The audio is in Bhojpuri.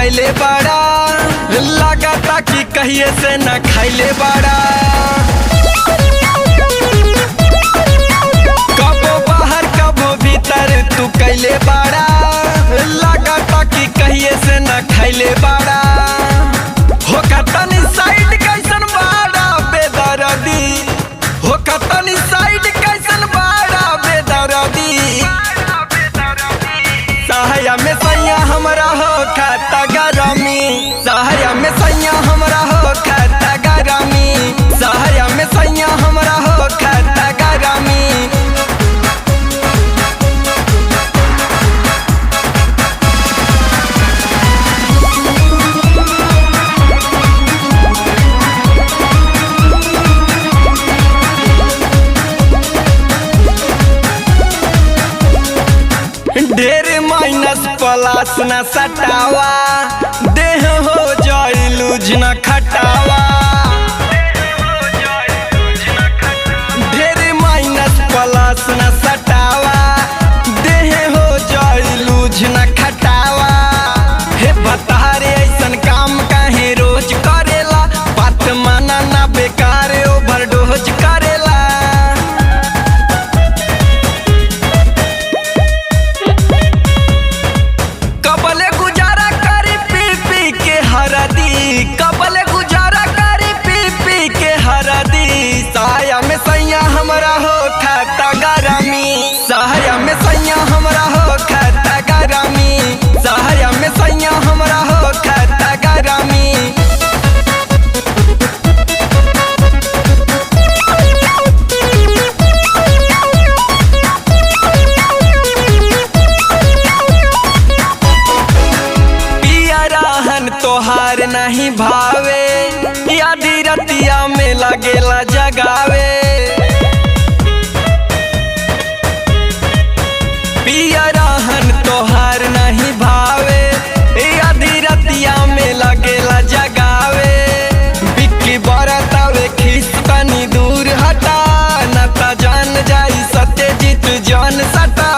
कैले बड़ा, लगाता कि कहिए से न खैले बड़ा। कबो बाहर कबो भीतर तू कैले बड़ा, लगाता कि कहिए से न खैले बड़ा। हो तनी साइड कैसन बड़ा बेदर्दी, हो तनी साइड कैसन बड़ा बेदर्दी। सहाया में सैया हमरा हो खाता गरमी, सहाया में सैया हमरा हो खाता गरमी, सहाया में सैया हमरा हो खाता गरमी। ढेर माइनस प्लस न सटावा, देह हो जाई लूज न खटावा। ढेर माइनस प्लस न सटावा, देह हो जाई लूज न खटावा। हे बतारे ऐसन काम काहे रोज करेला, बात माना ना बेकार ओवरडोज करेला। कबले गुजारा करी पी पी के हरदी, कबले गुजारा करी पी पी के हरदी। सहाया में सैया हमरा हो खाता गरमी, सहाया में सैया हमरा हो खाता गरमी, सहाया में सैया हमरा हो खाता गरमी। तोहार नहीं भावे, आधी रतिया में लगेला जगावे। पिया रहन तोहार नहीं भावे, आधी रतिया में लगेला जगावे। बिक्की बरतावे खीस तनी दूर हटा, न त जान जाई सत्यजीत जान सटा।